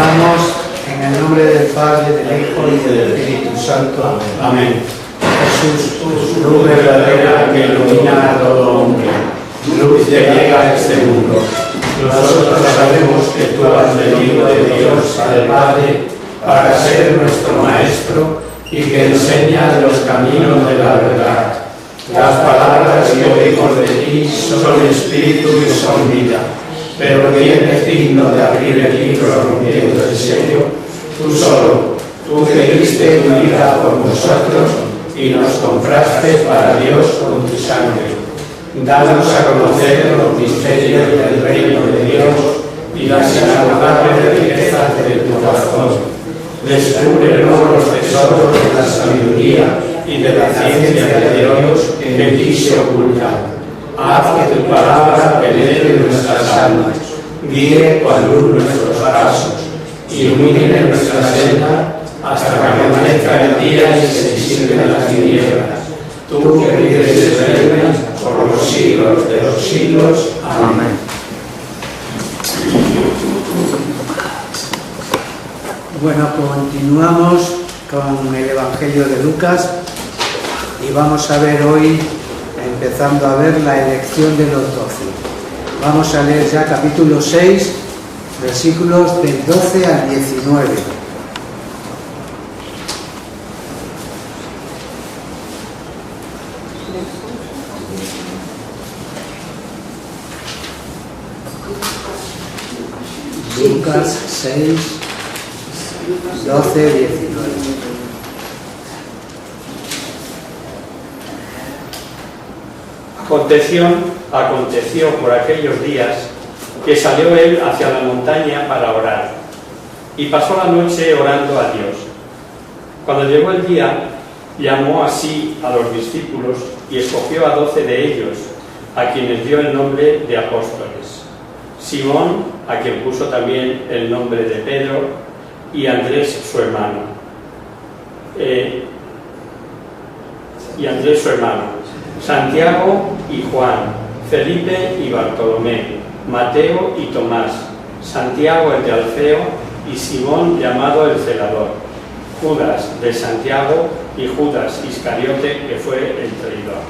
Comenzamos en el nombre del Padre, del Hijo y del Espíritu Santo. Amén. Jesús, Luz verdadera que ilumina a todo hombre, luz que llega a este mundo. Nosotros sabemos que tú has venido de Dios al Padre para ser nuestro Maestro y que enseñas los caminos de la verdad. Las palabras que oímos de ti son espíritu y son vida. Pero ¿quién es digno de abrir el libro rompiendo el sello? Tú solo, tú que diste tu vida por nosotros y nos compraste para Dios con tu sangre. Danos a conocer los misterios del reino de Dios y las inagotables riquezas de tu corazón. Descúbrenos los tesoros de la sabiduría y de la ciencia de Dios que en ti se ocultan. Haz que tu palabra penetre nuestras almas, guíe con luz nuestros pasos, ilumine nuestra senda hasta que amanezca el día y se disipen las tinieblas. Tú que vives y reinas por los siglos de los siglos. Amén. Bueno, continuamos con el Evangelio de Lucas y vamos a ver hoy, empezando a ver la elección de los 12. Vamos a leer ya capítulo 6, versículos del 12 al 19. Lucas 6, 12, 19. Aconteció por aquellos días que salió él hacia la montaña para orar, y pasó la noche orando a Dios. Cuando llegó el día, llamó así a los discípulos y escogió a 12 de ellos, a quienes dio el nombre de apóstoles: Simón, a quien puso también el nombre de Pedro, y Andrés su hermano, Santiago y Juan, Felipe y Bartolomé, Mateo y Tomás, Santiago el de Alfeo y Simón llamado el celador, Judas de Santiago y Judas Iscariote, que fue el traidor.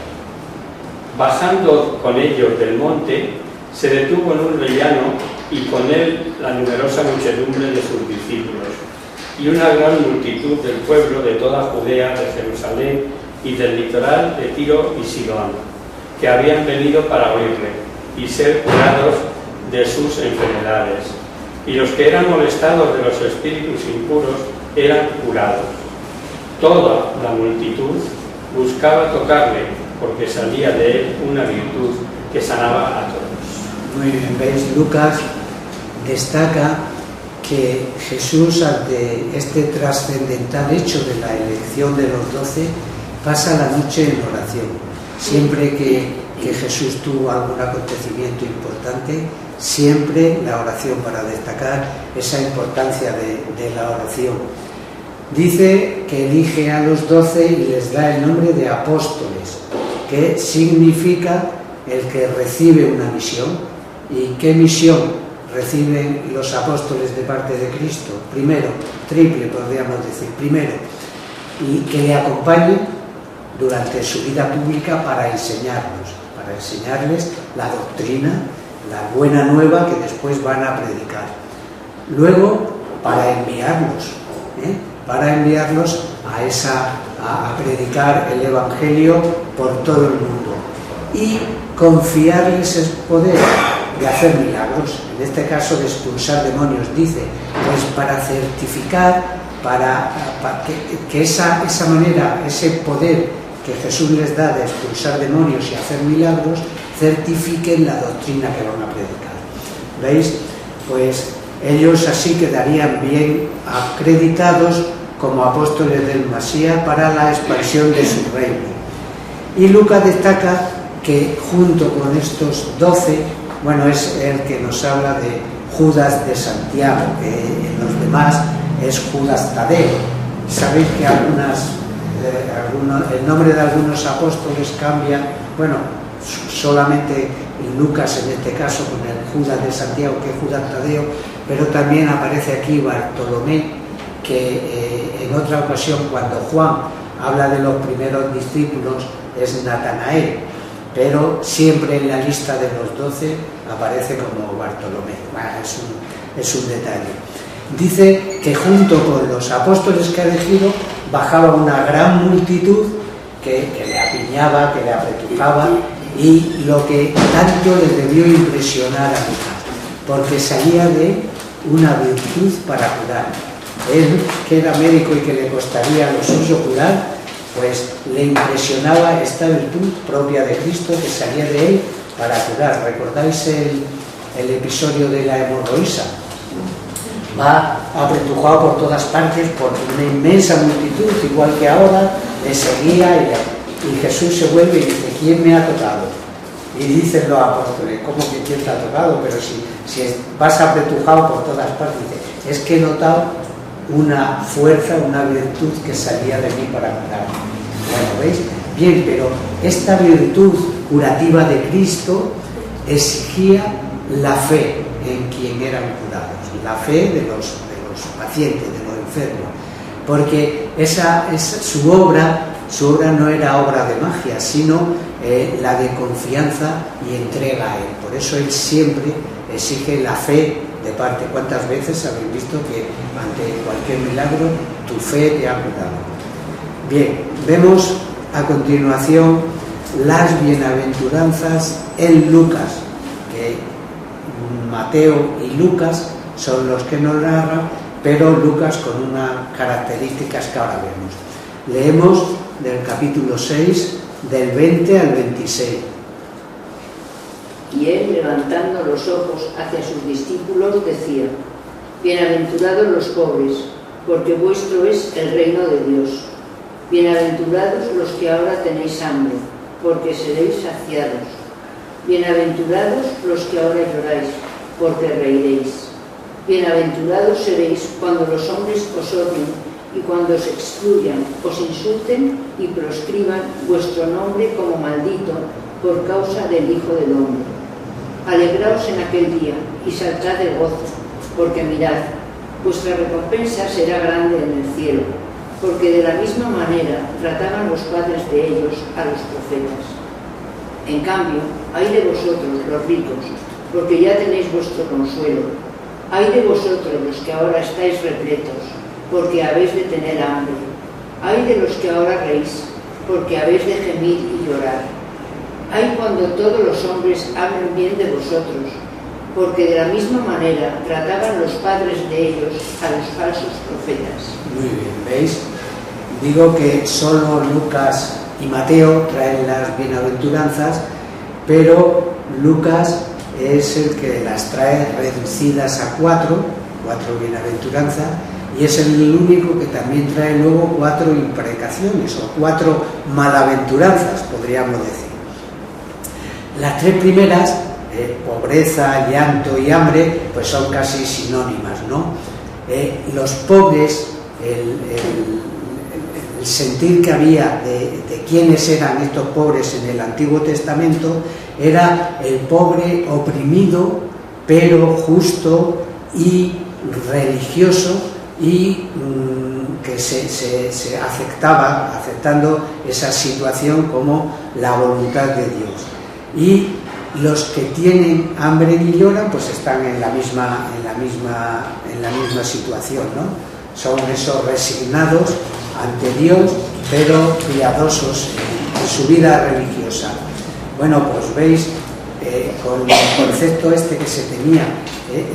Bajando con ellos del monte, se detuvo en un rellano y con él la numerosa muchedumbre de sus discípulos y una gran multitud del pueblo de toda Judea, de Jerusalén y del litoral de Tiro y Sidón, que habían venido para oírle y ser curados de sus enfermedades. Y los que eran molestados de los espíritus impuros eran curados. Toda la multitud buscaba tocarle, porque salía de él una virtud que sanaba a todos. Muy bien, veis, Lucas destaca que Jesús, ante este trascendental hecho de la elección de los 12, pasa la noche en oración. Siempre que Jesús tuvo algún acontecimiento importante, siempre la oración, para destacar esa importancia de la oración. Dice que elige a los 12 y les da el nombre de apóstoles, que significa el que recibe una misión. ¿Y qué misión reciben los apóstoles de parte de Cristo? Primero, triple podríamos decir. Primero, y que le acompañen durante su vida pública para enseñarles la doctrina, la buena nueva que después van a predicar. Luego, para enviarlos a predicar el Evangelio por todo el mundo y confiarles el poder de hacer milagros, en este caso de expulsar demonios. Dice, pues para certificar, para que esa manera, ese poder que Jesús les da de expulsar demonios y hacer milagros, certifiquen la doctrina que van a predicar. ¿Veis? Pues ellos así quedarían bien acreditados como apóstoles del Mesías para la expansión de su reino. Y Lucas destaca que junto con estos 12, bueno, es el que nos habla de Judas de Santiago, que en los demás es Judas Tadeo. Sabéis que el nombre de algunos apóstoles cambia, bueno, solamente Lucas en este caso con el Judas de Santiago, que es Judas Tadeo, pero también aparece aquí Bartolomé, que en otra ocasión cuando Juan habla de los primeros discípulos es Natanael, pero siempre en la lista de los 12 aparece como Bartolomé. Bueno, es un detalle. Dice que junto con los apóstoles que ha elegido bajaba una gran multitud que le apiñaba, que le apretujaba, y lo que tanto le debió impresionar a Lucas, porque salía de una virtud para curar. Él, que era médico y que le costaría lo suyo curar, pues le impresionaba esta virtud propia de Cristo que salía de él para curar. ¿Recordáis el episodio de la hemorroísa? Va apretujado por todas partes por una inmensa multitud, igual que ahora, le seguía y Jesús se vuelve y dice: ¿quién me ha tocado? Y dicen los apóstoles: ¿cómo que quién te ha tocado? Pero si vas apretujado por todas partes, dice: es que he notado una fuerza, una virtud que salía de mí para curar. Bueno, ¿veis? Bien, pero esta virtud curativa de Cristo exigía la fe en quien eran curados, la fe de los pacientes, de los enfermos, porque su obra no era obra de magia, sino la de confianza y entrega a él. Por eso él siempre exige la fe de parte. ¿Cuántas veces habéis visto que ante cualquier milagro tu fe te ha curado? Bien, vemos a continuación las bienaventuranzas en Lucas, que Mateo y Lucas son los que nos narran, pero Lucas con unas características que ahora vemos. Leemos del capítulo 6, del 20 al 26. Y él, levantando los ojos hacia sus discípulos, decía: bienaventurados los pobres, porque vuestro es el reino de Dios. Bienaventurados los que ahora tenéis hambre, porque seréis saciados. Bienaventurados los que ahora lloráis, porque reiréis. Bienaventurados seréis cuando los hombres os odien y cuando os excluyan, os insulten y proscriban vuestro nombre como maldito por causa del Hijo del Hombre. Alegraos en aquel día y saltad de gozo, porque mirad, vuestra recompensa será grande en el cielo, porque de la misma manera trataban los padres de ellos a los profetas. En cambio, ay de vosotros los ricos, porque ya tenéis vuestro consuelo. Ay de vosotros los que ahora estáis repletos, porque habéis de tener hambre. Ay de los que ahora reís, porque habéis de gemir y llorar. Ay cuando todos los hombres hablen bien de vosotros, porque de la misma manera trataban los padres de ellos a los falsos profetas. Muy bien, ¿veis? Digo que solo Lucas y Mateo traen las bienaventuranzas, pero Lucas es el que las trae reducidas a cuatro bienaventuranzas, y es el único que también trae luego 4 imprecaciones o 4 malaventuranzas, podríamos decir. Las 3 primeras, pobreza, llanto y hambre, pues son casi sinónimas, ¿no? Los pobres, el sentir que había de quiénes eran estos pobres en el Antiguo Testamento, era el pobre oprimido, pero justo y religioso, y que se aceptando esa situación como la voluntad de Dios. Y los que tienen hambre y lloran, pues están en la misma situación, ¿no? Son esos resignados ante Dios, pero piadosos en su vida religiosa. Bueno, pues veis, con el concepto este que se tenía,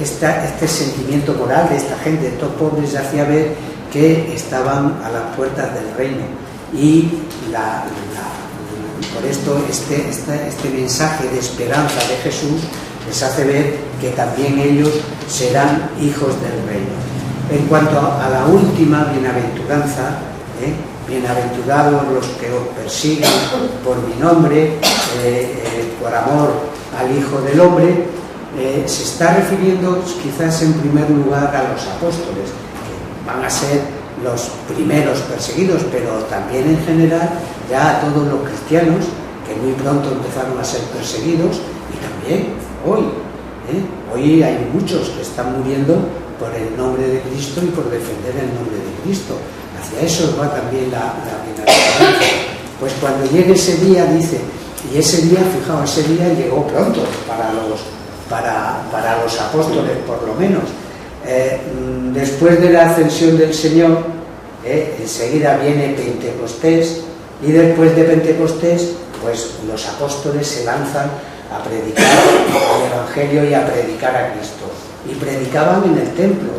este sentimiento moral de esta gente, de estos pobres, hacía ver que estaban a las puertas del reino. Y por esto este mensaje de esperanza de Jesús les hace ver que también ellos serán hijos del reino. En cuanto a la última bienaventuranza, bienaventurados los que os persiguen por mi nombre, por amor al Hijo del Hombre, se está refiriendo quizás en primer lugar a los apóstoles, que van a ser los primeros perseguidos, pero también en general ya a todos los cristianos, que muy pronto empezaron a ser perseguidos, y también también hoy. Hoy hay muchos que están muriendo por el nombre de Cristo y por defender el nombre de Cristo. Hacia eso va también la bienaventuranza. Pues cuando llegue ese día, dice, y ese día, fijaos, ese día llegó pronto para los apóstoles, por lo menos. Después de la ascensión del Señor, enseguida viene Pentecostés, y después de Pentecostés, pues los apóstoles se lanzan a predicar el Evangelio y a predicar a Cristo. Y predicaban en el templo,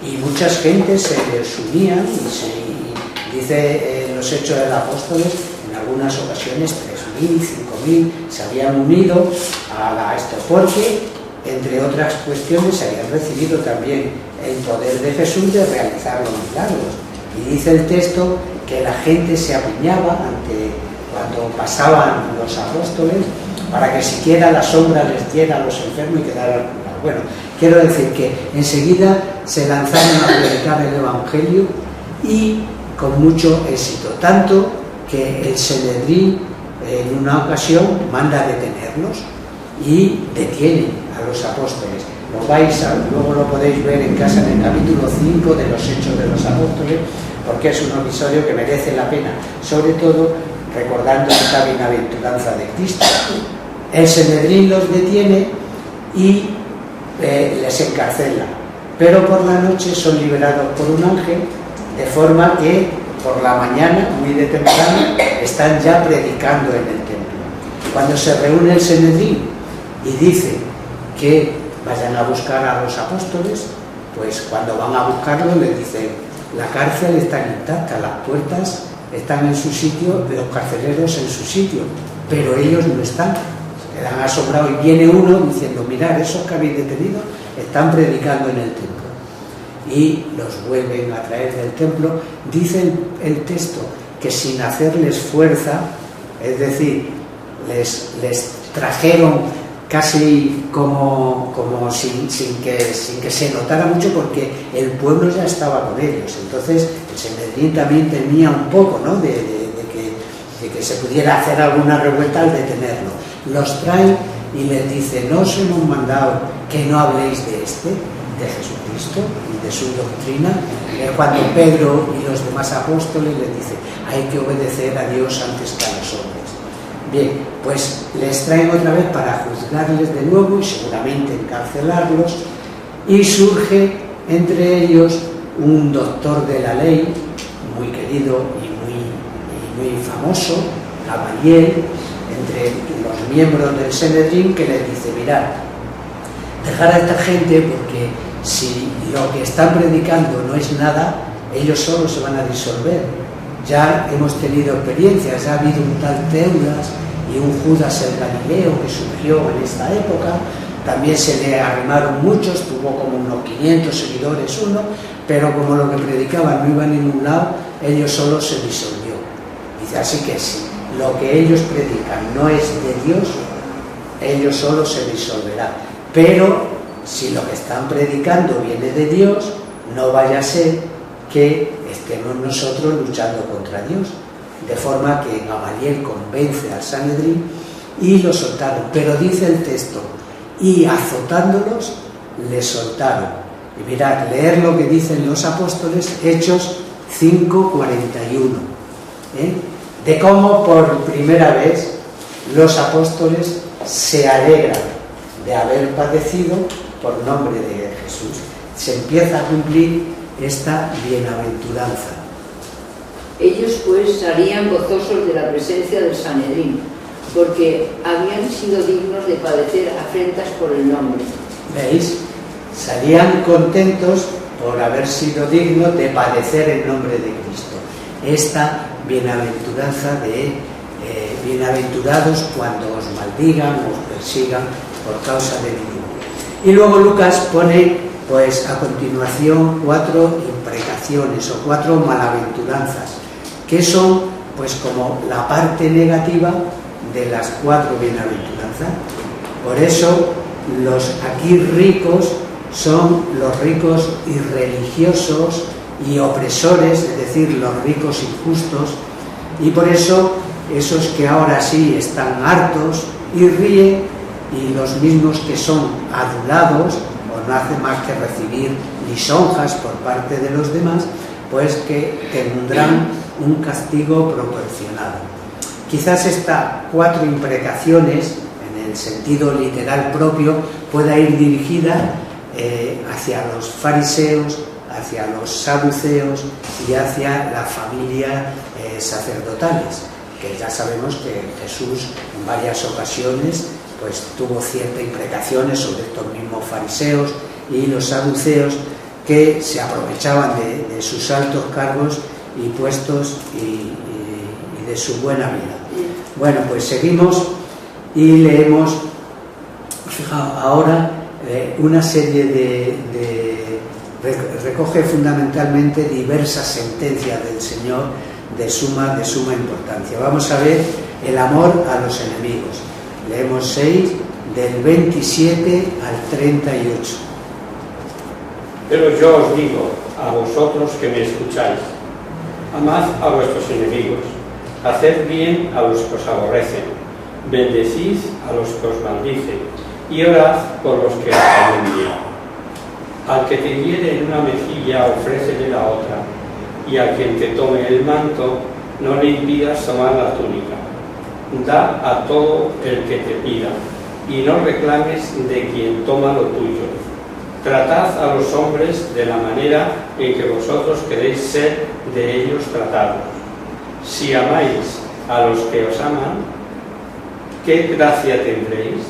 y muchas gentes se les unían, y dice en los Hechos de los Apóstoles, en algunas ocasiones 3.000, 5.000 se habían unido a esto, porque entre otras cuestiones se habían recibido también el poder de Jesús de realizar los milagros. Y dice el texto que la gente se apiñaba cuando pasaban los apóstoles, para que siquiera la sombra les diera a los enfermos y quedaran curados. Bueno, quiero decir que enseguida se lanzaron a predicar el Evangelio, y con mucho éxito, tanto que el Sanedrín en una ocasión manda detenerlos y detienen a los apóstoles. Luego lo podéis ver en casa en el capítulo 5 de los Hechos de los Apóstoles, porque es un episodio que merece la pena, sobre todo recordando esta bienaventuranza de Cristo. El Sanedrín los detiene y les encarcela, pero por la noche son liberados por un ángel, de forma que por la mañana, muy de temprano, están ya predicando en el templo. Cuando se reúne el Sanedrín y dice que vayan a buscar a los apóstoles, pues cuando van a buscarlos les dicen: la cárcel está intacta, las puertas están en su sitio, los carceleros en su sitio, pero ellos no están. Quedan asombrados, y viene uno diciendo: mirad, esos que habéis detenido están predicando en el templo. Y los vuelven a traer del templo. Dice el texto que sin hacerles fuerza, es decir, les trajeron casi como sin que se notara mucho, porque el pueblo ya estaba con ellos. Entonces el Sanedrín también tenía un poco, ¿no?, de que se pudiera hacer alguna revuelta al detenerlo. Los trae y les dice: no os hemos mandado que no habléis de Jesucristo y de su doctrina. Cuando Pedro y los demás apóstoles les dicen: hay que obedecer a Dios antes que a los hombres. Bien, pues les traen otra vez para juzgarles de nuevo y seguramente encarcelarlos, y surge entre ellos un doctor de la ley, muy querido y muy famoso, Gamaliel, entre los miembros del Sanedrín, que les dice: mirad, dejar a esta gente, porque si lo que están predicando no es nada, ellos solos se van a disolver. Ya hemos tenido experiencias, ya ha habido un tal Teudas y un Judas el Galileo que surgió en esta época. También se le arrimaron muchos, tuvo como unos 500 seguidores uno, pero como lo que predicaban no iba a ningún lado, ellos solos se disolvió. Dice: así que si lo que ellos predican no es de Dios, ellos solos se disolverán. Pero si lo que están predicando viene de Dios, no vaya a ser que estemos nosotros luchando contra Dios. De forma que Gamaliel convence al Sanedrín y los soltaron. Pero dice el texto: y azotándolos, les soltaron. Y mirad, leer lo que dicen los apóstoles, Hechos 5:41, de cómo por primera vez los apóstoles se alegran de haber padecido por nombre de Jesús. Se empieza a cumplir esta bienaventuranza. Ellos pues salían gozosos de la presencia del Sanedrín, porque habían sido dignos de padecer afrentas por el nombre. ¿Veis? Salían contentos por haber sido dignos de padecer en nombre de Cristo. Esta bienaventuranza de bienaventurados cuando os maldigan, os persigan por causa de mí. Y luego Lucas pone, pues a continuación, 4 imprecaciones o 4 malaventuranzas, que son pues como la parte negativa de las 4 bienaventuranzas. Por eso los aquí ricos son los ricos irreligiosos y opresores, es decir, los ricos injustos, y por eso esos que ahora sí están hartos y ríen, y los mismos que son adulados o no hacen más que recibir lisonjas por parte de los demás, pues que tendrán un castigo proporcionado. Quizás estas 4 imprecaciones, en el sentido literal propio, pueda ir dirigida hacia los fariseos, hacia los saduceos y hacia la familia sacerdotales, que ya sabemos que Jesús en varias ocasiones pues tuvo ciertas imprecaciones sobre estos mismos fariseos y los saduceos, que se aprovechaban de sus altos cargos y puestos y de su buena vida. Bueno, pues seguimos y leemos, fijaos, ahora una serie recoge fundamentalmente diversas sentencias del Señor de suma importancia. Vamos a ver el amor a los enemigos. Leemos 6, del 27 al 38. Pero yo os digo, a vosotros que me escucháis, amad a vuestros enemigos, haced bien a los que os aborrecen, bendecid a los que os maldicen, y orad por los que os hacen bien. Al que te hiere en una mejilla, ofrécele la otra, y al quien te tome el manto, no le impidas tomar la túnica. Da a todo el que te pida, y no reclames de quien toma lo tuyo. Tratad a los hombres de la manera en que vosotros queréis ser de ellos tratados. Si amáis a los que os aman, ¿qué gracia tendréis?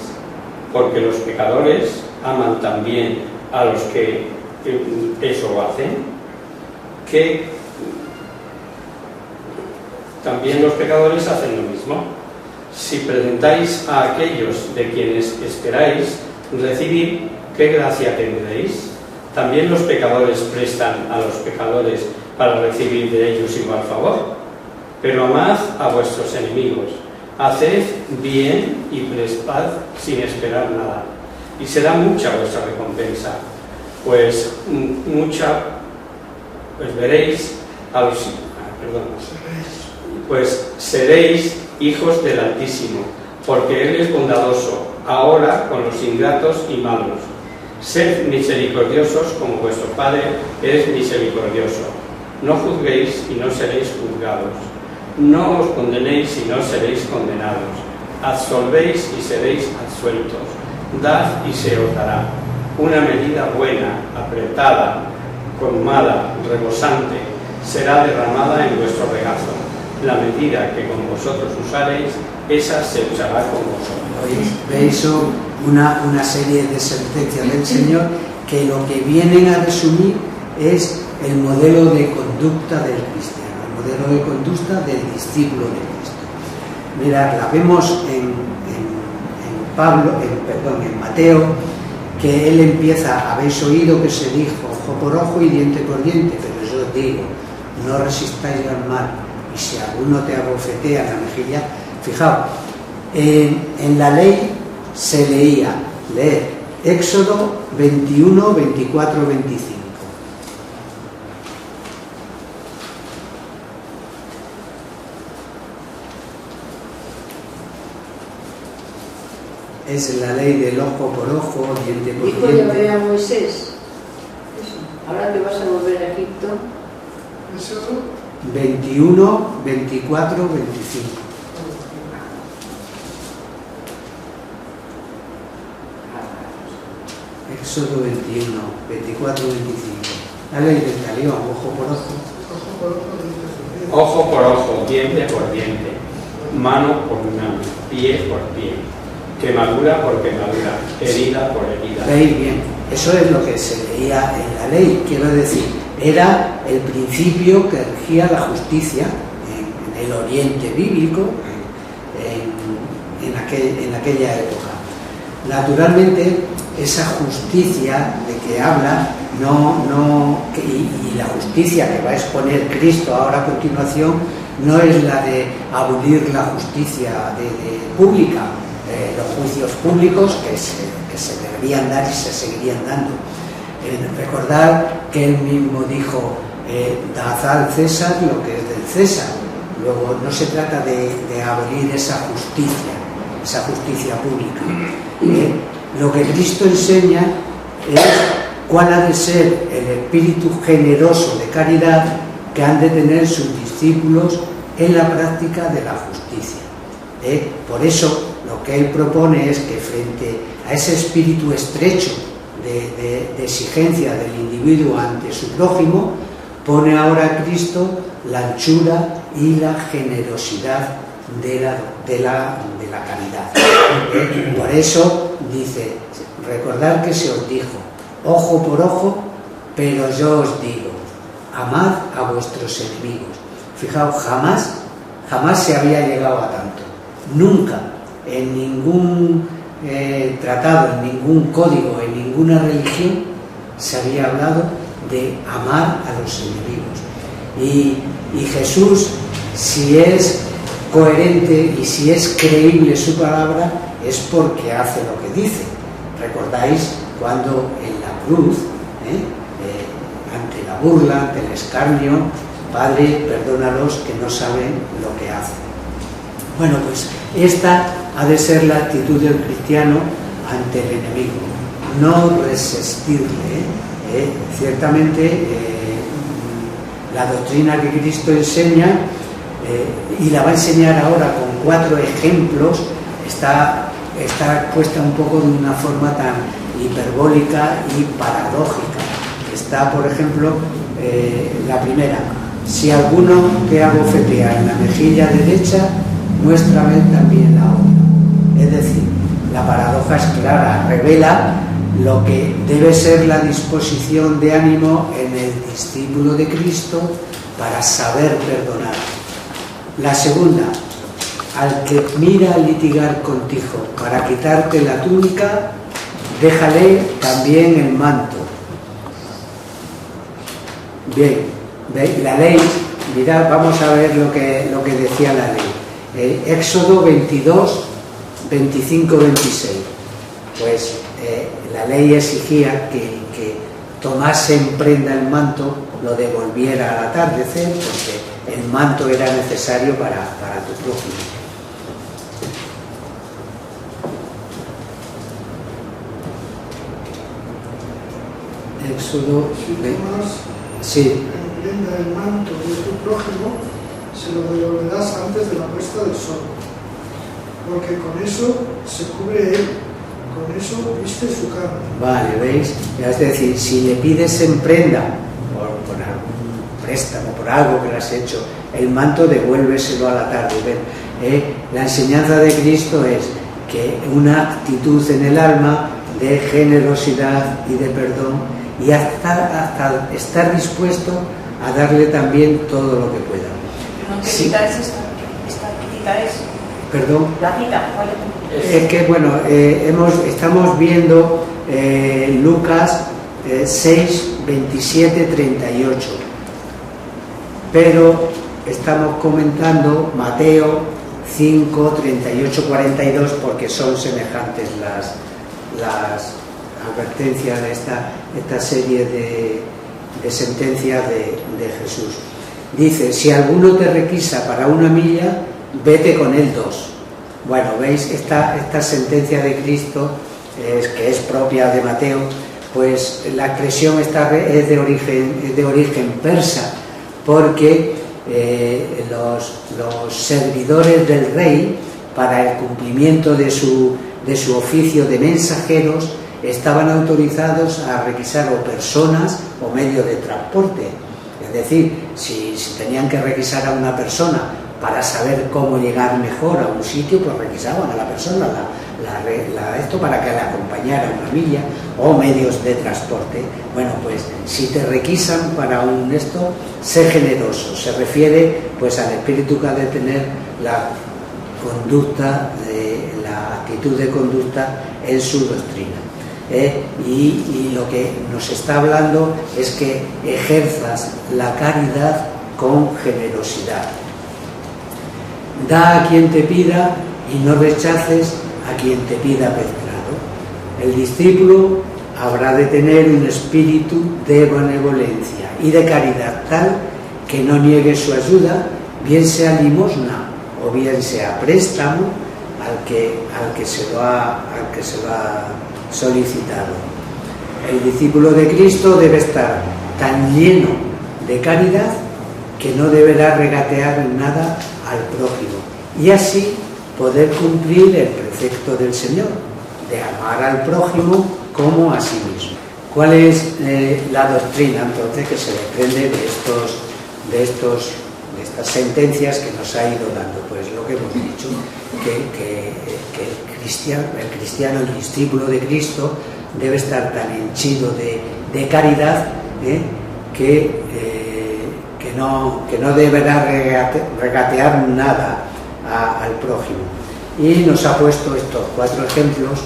Porque los pecadores aman también a los que eso hacen. Que también los pecadores hacen lo mismo. Si presentáis a aquellos de quienes esperáis recibir, ¿qué gracia tendréis? También los pecadores prestan a los pecadores para recibir de ellos igual favor. Pero amad a vuestros enemigos, haced bien y prestad sin esperar nada, y será mucha vuestra recompensa, pues veréis a los... pues seréis hijos del Altísimo, porque Él es bondadoso, ahora con los ingratos y malos. Sed misericordiosos como vuestro Padre es misericordioso. No juzguéis y no seréis juzgados. No os condenéis y no seréis condenados. Absolvéis y seréis absueltos. Dad y se os dará. Una medida buena, apretada, colmada, rebosante, será derramada en vuestro regazo. La medida que con vosotros usaréis, esa se usará con vosotros. Veis una serie de sentencias del Señor que lo que vienen a resumir es el modelo de conducta del cristiano, el modelo de conducta del discípulo de Cristo. Mirad, la vemos en Mateo, que él empieza: habéis oído que se dijo ojo por ojo y diente por diente, pero yo os digo, no resistáis al mal, y si alguno te abofetea la mejilla. Fijaos, en la ley se leer Éxodo 21, 24, 25. Es la ley del ojo por ojo, diente por diente. Dijo Yahvé a Moisés: ahora te vas a volver a Egipto. Éxodo 21, 24, 25. Éxodo 21, 24, 25. La ley del talión, ojo por ojo. Ojo por ojo, diente por diente, mano por mano, pie por pie, quemadura por quemadura, herida por herida. Veis bien, eso es lo que se leía en la ley. Quiero decir, era el principio que regía la justicia en el Oriente bíblico, en aquella época. Naturalmente, esa justicia de que habla y la justicia que va a exponer Cristo ahora a continuación no es la de abolir la justicia pública, los juicios públicos que se deberían dar y se seguirían dando. Recordar que él mismo dijo: dad al César lo que es del César. Luego no se trata de abolir esa justicia, esa justicia pública. Lo que Cristo enseña es cuál ha de ser el espíritu generoso de caridad que han de tener sus discípulos en la práctica de la justicia. Por eso lo que él propone es que frente a ese espíritu estrecho de exigencia del individuo ante su prójimo, pone ahora a Cristo la anchura y la generosidad de la caridad. Por eso dice, recordad que se os dijo, ojo por ojo, pero yo os digo, amad a vuestros enemigos. Fijaos, jamás se había llegado a tanto. Nunca, en ningún tratado, en ningún código, en ninguna religión, se había hablado de amar a los enemigos. Y Jesús, si es coherente y si es creíble su palabra, es porque hace lo que dice. ¿Recordáis cuando en la cruz, ante la burla, ante el escarnio, Padre, perdónalos que no saben lo que hacen? Bueno, pues esta ha de ser la actitud del cristiano ante el enemigo, no resistirle. Ciertamente la doctrina que Cristo enseña, y la va a enseñar ahora con 4 ejemplos, está puesta un poco de una forma tan hiperbólica y paradójica. Está, por ejemplo, la primera: si alguno te abofetea en la mejilla derecha, muéstrame también la otra. Es decir, la paradoja es clara, revela lo que debe ser la disposición de ánimo en el discípulo de Cristo para saber perdonar. La segunda: al que mira a litigar contigo para quitarte la túnica, déjale también el manto. Bien, la ley, mirad, vamos a ver lo que decía la ley. Éxodo 22, 25, 26. Pues la ley exigía que tomase en prenda el manto, lo devolviera al atardecer, porque el manto era necesario para tu prójimo. Éxodo. Si tomas Sí. en prenda el manto de tu prójimo, se lo devolverás antes de la puesta del sol, porque con eso se cubre él, con eso viste su carne. Vale, ¿veis? Es decir, si le pides en prenda por algún préstamo, por algo que le has hecho, el manto, devuélveselo a la tarde. La enseñanza de Cristo es que una actitud en el alma de generosidad y de perdón, y hasta estar dispuesto a darle también todo lo que pueda. ¿Qué Sí. cita es esta? ¿Qué cita es? Perdón. La cita, ¿cuál es? Es que, bueno, estamos viendo Lucas 6, 27, 38, pero estamos comentando Mateo 5, 38, 42, porque son semejantes las advertencias de esta serie de sentencias de Jesús. Dice: si alguno te requisa para 1 milla, vete con él 2. Bueno, veis, esta sentencia de Cristo, que es propia de Mateo, pues la expresión es de origen persa, porque los servidores del rey, para el cumplimiento de su oficio de mensajeros, estaban autorizados a requisar o personas o medios de transporte. Es decir, si tenían que requisar a una persona para saber cómo llegar mejor a un sitio, pues requisaban a la persona esto para que la acompañara 1 milla, o medios de transporte. Bueno, pues si te requisan para esto, sé generoso. Se refiere pues al espíritu que ha de tener la conducta, la actitud de conducta en su doctrina. Y lo que nos está hablando es que ejerzas la caridad con generosidad. Da a quien te pida y no rechaces a quien te pida prestado. El discípulo habrá de tener un espíritu de benevolencia y de caridad tal que no niegue su ayuda, bien sea limosna o bien sea préstamo, al que se lo ha solicitado. El discípulo de Cristo debe estar tan lleno de caridad que no deberá regatear nada al prójimo y así poder cumplir el precepto del Señor, de amar al prójimo como a sí mismo. ¿Cuál es la doctrina entonces que se desprende de estas sentencias que nos ha ido dando? Pues lo que hemos dicho, que el cristiano, el discípulo de Cristo, debe estar tan henchido de caridad que no deberá regatear nada al prójimo. Y nos ha puesto estos 4 ejemplos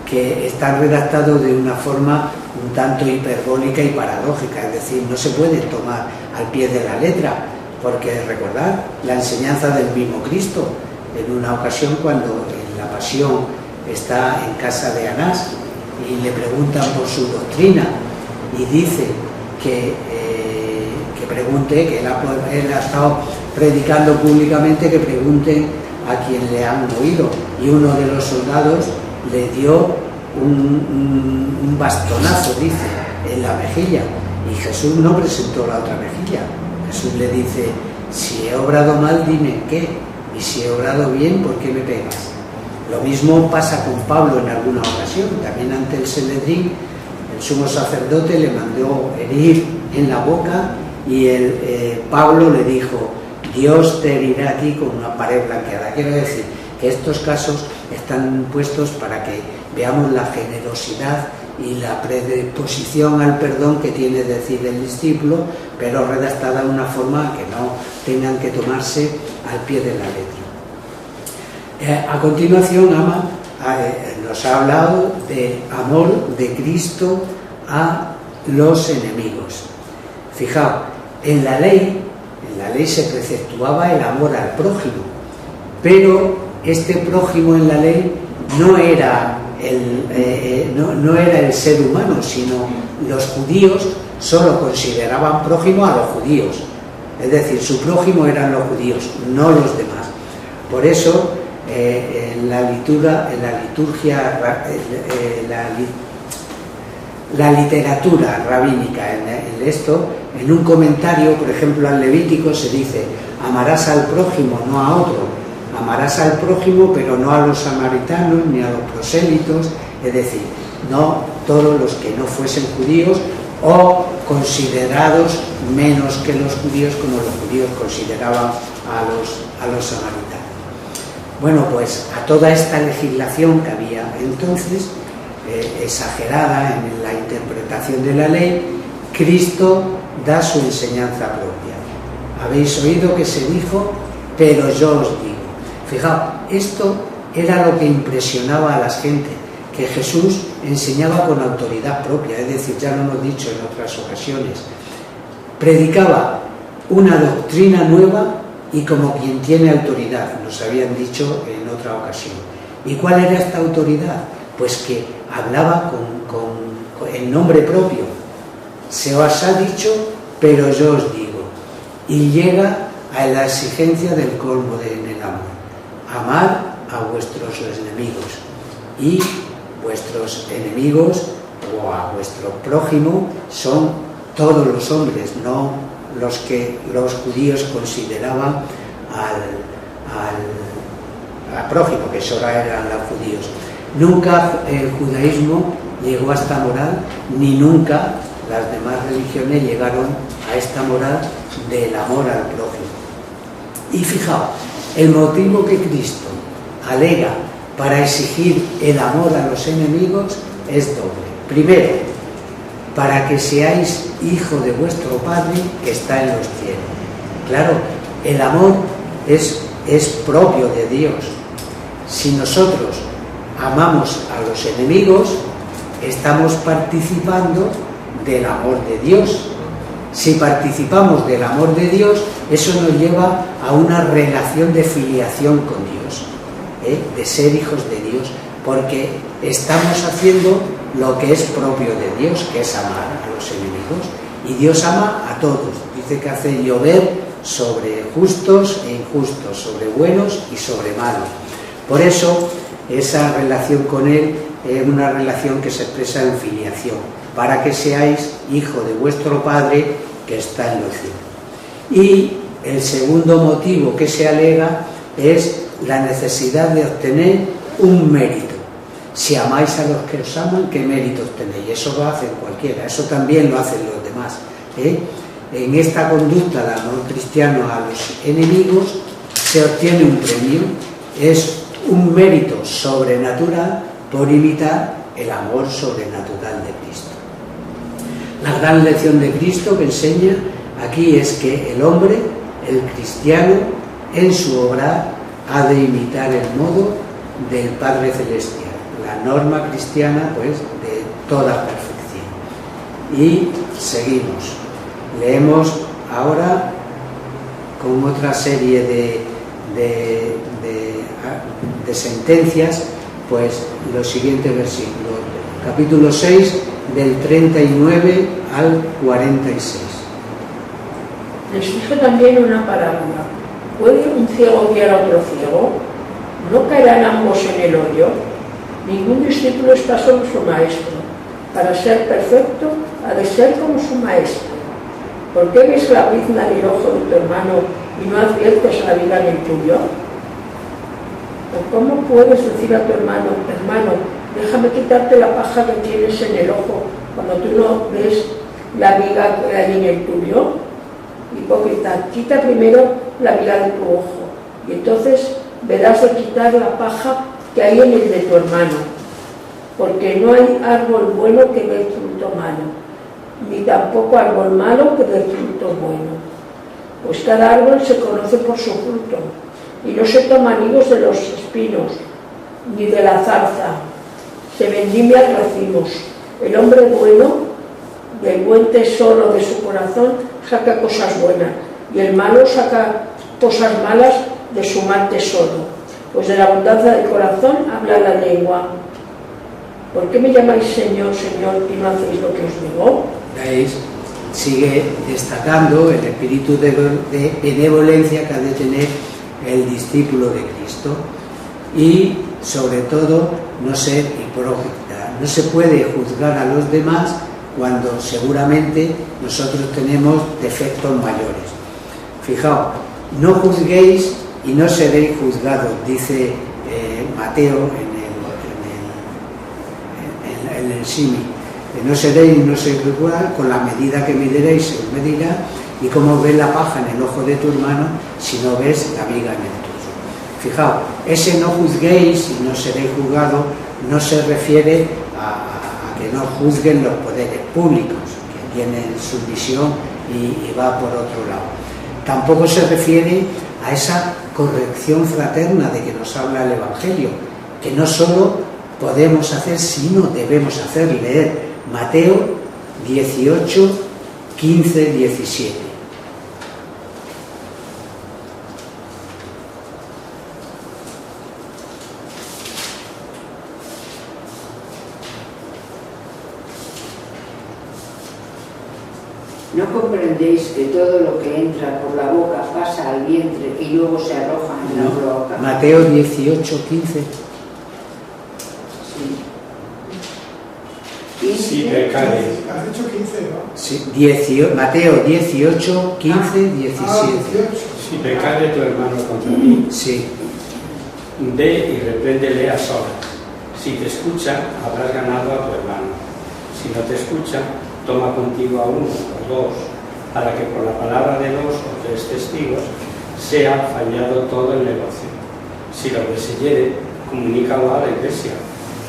que están redactados de una forma un tanto hiperbólica y paradójica, es decir, no se puede tomar al pie de la letra, porque recordad la enseñanza del mismo Cristo. En una ocasión, cuando en la pasión está en casa de Anás y le preguntan por su doctrina y dice que pregunte, que él ha estado predicando públicamente, que pregunte a quien le han oído, y uno de los soldados le dio un bastonazo, dice, en la mejilla, y Jesús no presentó la otra mejilla. Jesús le dice: si he obrado mal, dime qué, y si he obrado bien, ¿por qué me pegas? Lo mismo pasa con Pablo en alguna ocasión, también ante el Sanedrín. El sumo sacerdote le mandó herir en la boca y Pablo le dijo: Dios te herirá a ti con una pared blanqueada. Quiero decir que estos casos están puestos para que veamos la generosidad y la predisposición al perdón que tiene decir el discípulo, pero redactada de una forma que no tengan que tomarse al pie de la letra. A continuación, nos ha hablado de amor de Cristo a los enemigos. Fijaos, en la ley se preceptuaba el amor al prójimo, pero este prójimo en la ley no era el ser humano, sino los judíos solo consideraban prójimo a los judíos, es decir, su prójimo eran los judíos, no los demás. Por eso en la literatura rabínica, en un comentario, por ejemplo, al Levítico se dice: amarás al prójimo, no a otro. Amarás al prójimo, pero no a los samaritanos ni a los prosélitos, es decir, no todos los que no fuesen judíos o considerados menos que los judíos, como los judíos consideraban a los samaritanos. Bueno, pues a toda esta legislación que había entonces, exagerada en la interpretación de la ley, Cristo da su enseñanza propia. Habéis oído que se dijo, pero yo os digo. Fijaos, esto era lo que impresionaba a las gentes, que Jesús enseñaba con autoridad propia, es decir, ya lo hemos dicho en otras ocasiones, predicaba una doctrina nueva y como quien tiene autoridad, nos habían dicho en otra ocasión. ¿Y cuál era esta autoridad? Pues que hablaba con el nombre propio. Se os ha dicho, pero yo os digo. Y llega a la exigencia del colmo en el amor. Amar a vuestros enemigos. Y vuestros enemigos o a vuestro prójimo son todos los hombres, no los que los judíos consideraban al prójimo, que solo eran los judíos. Nunca el judaísmo llegó a esta moral, ni nunca las demás religiones llegaron a esta moral del amor al prójimo. Y fijaos, el motivo que Cristo alega para exigir el amor a los enemigos es doble. Primero, para que seáis hijo de vuestro Padre que está en los cielos. Claro, el amor es propio de Dios. Si nosotros amamos a los enemigos, estamos participando del amor de Dios. Si participamos del amor de Dios, eso nos lleva a una relación de filiación con Dios, de ser hijos de Dios, porque estamos haciendo lo que es propio de Dios, que es amar a los enemigos. Y Dios ama a todos, dice que hace llover sobre justos e injustos, sobre buenos y sobre malos. Por eso, esa relación con Él es una relación que se expresa en filiación, para que seáis hijo de vuestro Padre que está en los cielos. Y el segundo motivo que se alega es la necesidad de obtener un mérito. Si amáis a los que os aman, ¿qué méritos tenéis? Eso lo hacen cualquiera, eso también lo hacen los demás, ¿eh? En esta conducta de amor cristiano a los enemigos se obtiene un premio, es un mérito sobrenatural por imitar el amor sobrenatural de Cristo. La gran lección de Cristo que enseña aquí es que el hombre, el cristiano, en su obrar ha de imitar el modo del Padre Celestial, la norma cristiana pues de toda perfección. Y seguimos, leemos ahora con otra serie de sentencias pues los siguientes versículos, capítulo 6 del 39 al 46. Les dije también una parábola. ¿Puede un ciego guiar a otro ciego? ¿No caerán ambos en el hoyo? Ningún discípulo está sobre su maestro. Para ser perfecto, ha de ser como su maestro. ¿Por qué ves la brizna en el ojo de tu hermano y no adviertes la viga en el tuyo? ¿O cómo puedes decir a tu hermano, hermano, déjame quitarte la paja que tienes en el ojo cuando tú no ves la viga que hay en el tuyo? Hipócrita, quita primero la viga de tu ojo y entonces verás de quitar la paja que hay en el de tu hermano, porque no hay árbol bueno que dé fruto malo, ni tampoco árbol malo que dé fruto bueno, pues cada árbol se conoce por su fruto, y no se toman higos de los espinos, ni de la zarza, se vendimia racimos. El hombre bueno, del buen tesoro de su corazón, saca cosas buenas, y el malo saca cosas malas de su mal tesoro, pues de la abundancia del corazón habla la lengua. ¿Por qué me llamáis Señor, Señor, y no hacéis lo que os digo? ¿Veis? Sigue destacando el espíritu de benevolencia que ha de tener el discípulo de Cristo y, sobre todo, no ser hipócrita. No se puede juzgar a los demás cuando seguramente nosotros tenemos defectos mayores. Fijaos, no juzguéis y no seréis juzgados, dice Mateo en el símil. No seréis y no seréis juzgados, con la medida que midiréis se os medirá, y como ves la paja en el ojo de tu hermano si no ves la viga en el tuyo. Fijaos, ese no juzguéis y no seréis juzgados no se refiere a que no juzguen los poderes públicos, que tienen su visión y va por otro lado. Tampoco se refiere a esa corrección fraterna de que nos habla el Evangelio, que no solo podemos hacer, sino debemos hacer. Leer Mateo 18, 15, 17. ¿No comprendéis que todo lo que entra por la boca pasa al vientre y luego se arroja en la cloaca? Mateo 18, 15. Sí. Si pecares. Has dicho 15, ¿no? Sí, Mateo 18, 15, 17. Ah, 18. Si pecare tu hermano contra mí, Sí, ve y repréndele a solas. Si te escucha, habrás ganado a tu hermano. Si no te escucha, toma contigo a uno o dos, para que por la palabra de 2 o 3 testigos sea fallado todo el negocio. Si lo deseyere, comunícalo a la iglesia,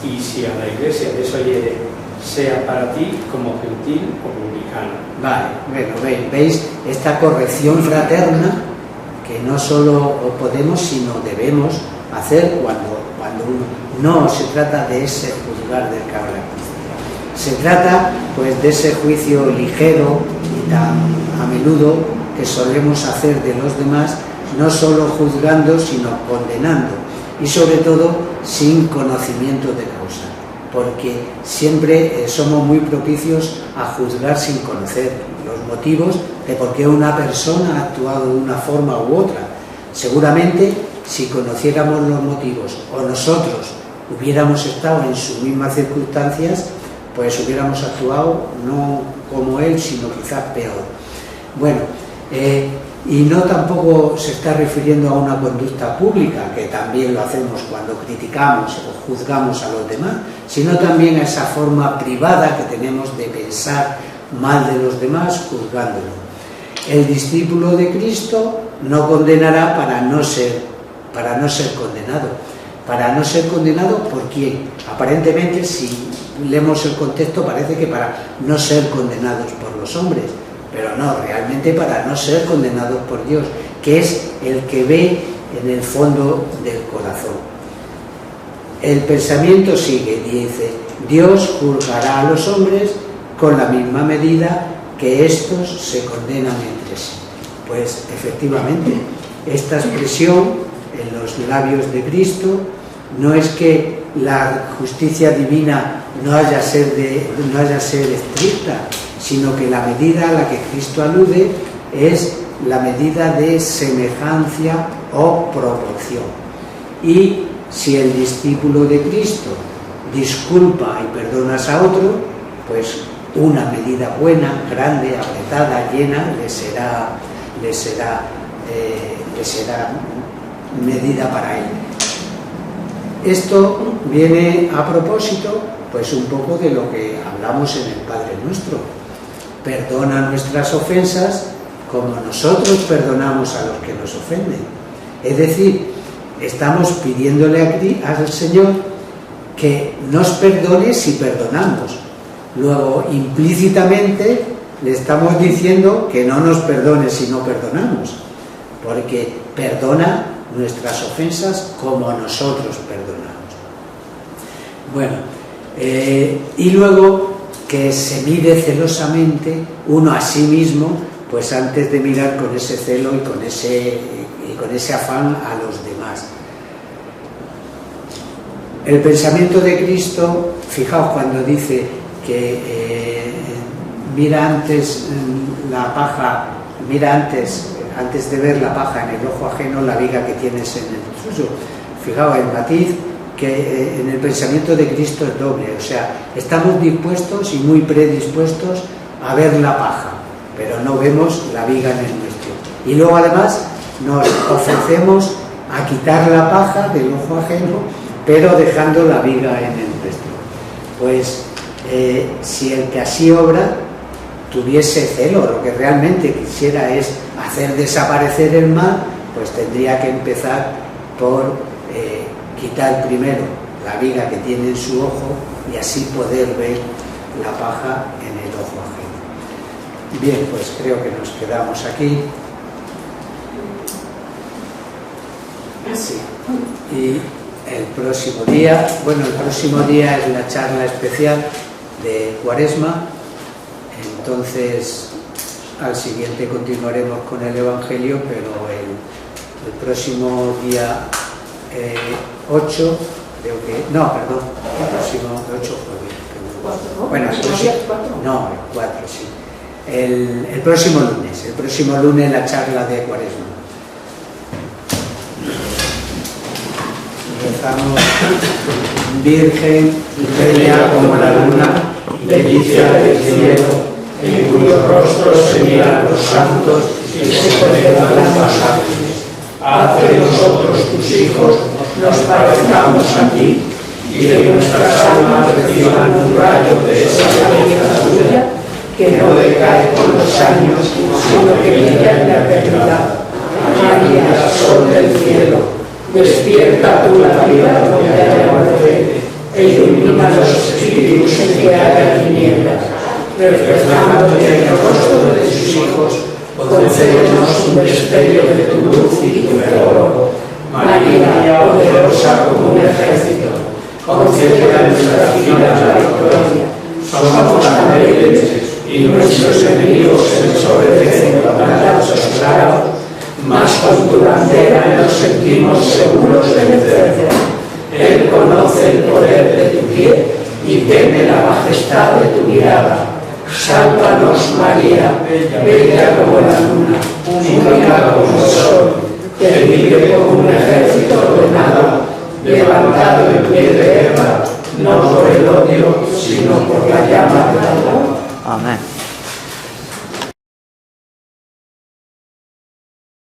y si a la iglesia desoyere, sea para ti como gentil o publicano. vale, bueno, veis esta corrección fraterna que no solo podemos, sino debemos hacer cuando no se trata de ese juzgar del que habla. Se trata pues de ese juicio ligero y tan a menudo que solemos hacer de los demás, no solo juzgando sino condenando, y sobre todo sin conocimiento de causa, porque siempre somos muy propicios a juzgar sin conocer los motivos de por qué una persona ha actuado de una forma u otra. Seguramente si conociéramos los motivos o nosotros hubiéramos estado en sus mismas circunstancias, pues hubiéramos actuado no como él, sino quizás peor. Bueno, y no tampoco se está refiriendo a una conducta pública, que también lo hacemos cuando criticamos o juzgamos a los demás, sino también a esa forma privada que tenemos de pensar mal de los demás juzgándolo. El discípulo de Cristo no condenará para no ser condenado. Para no ser condenado, ¿por quién? Aparentemente, si leemos el contexto, parece que para no ser condenados por los hombres, pero no, realmente para no ser condenados por Dios, que es el que ve en el fondo del corazón. El pensamiento sigue, dice: Dios juzgará a los hombres con la misma medida que estos se condenan entre sí. Pues efectivamente, esta expresión en los labios de Cristo no es que la justicia divina no haya de ser estricta, sino que la medida a la que Cristo alude es la medida de semejanza o proporción. Y si el discípulo de Cristo disculpa y perdonas a otro, pues una medida buena, grande, apretada, llena, le será medida para él. Esto viene a propósito, pues un poco de lo que hablamos en el Padre Nuestro. Perdona nuestras ofensas como nosotros perdonamos a los que nos ofenden. Es decir, estamos pidiéndole al Señor que nos perdone si perdonamos. Luego, implícitamente, le estamos diciendo que no nos perdone si no perdonamos, porque perdona nuestras ofensas como nosotros perdonamos. Bueno, y luego que se mire celosamente uno a sí mismo, pues antes de mirar con ese celo y con ese afán a los demás. El pensamiento de Cristo, fijaos cuando dice que mira antes la paja, antes de ver la paja en el ojo ajeno, la viga que tienes en el suyo. Fijaos el matiz, que en el pensamiento de Cristo es doble, o sea, estamos dispuestos y muy predispuestos a ver la paja, pero no vemos la viga en el nuestro. Y luego además nos ofrecemos a quitar la paja del ojo ajeno, pero dejando la viga en el nuestro. Pues si el que así obra tuviese celo, lo que realmente quisiera es hacer desaparecer el mal, pues tendría que empezar por quitar primero la viga que tiene en su ojo y así poder ver la paja en el ojo ajeno. Bien, pues creo que nos quedamos aquí. Sí. Y el próximo día es la charla especial de Cuaresma. Entonces, al siguiente continuaremos con el Evangelio, pero el próximo día 8, creo que... No, perdón, el próximo 8 fue bien. Bueno, el próximo... No, el 4, sí. El próximo lunes la charla de Cuaresma. Rezamos: Virgen, bella como la luna, delicia del cielo, en cuyos rostros se miran los santos y se contemplan los ángeles. Haz de nosotros tus hijos, nos parezcamos a ti, y que nuestras almas reciban un rayo de esa belleza tuya, que no decae con los años, sino que brilla en la eternidad. María, sol del cielo, despierta tú la vida donde haya muerte, e ilumina los espíritus en que haya tinieblas. Reflejándote en el rostro de tus hijos, concédenos un destello de tu luz y tu fervor. María, poderosa como un ejército, concede a nuestra vida la victoria. Somos tan débiles y nuestros enemigos se ensoberbecen contra los esclavos, mas con tu bandera nos sentimos seguros de vencer. Él conoce el poder de tu pie y teme la majestad de tu mirada. Sálvanos, María, bella como la luna, única como el sol. que vive como un ejército ordenado, levantado en pie de guerra, no por el odio, sino por la llama del amor. Amén.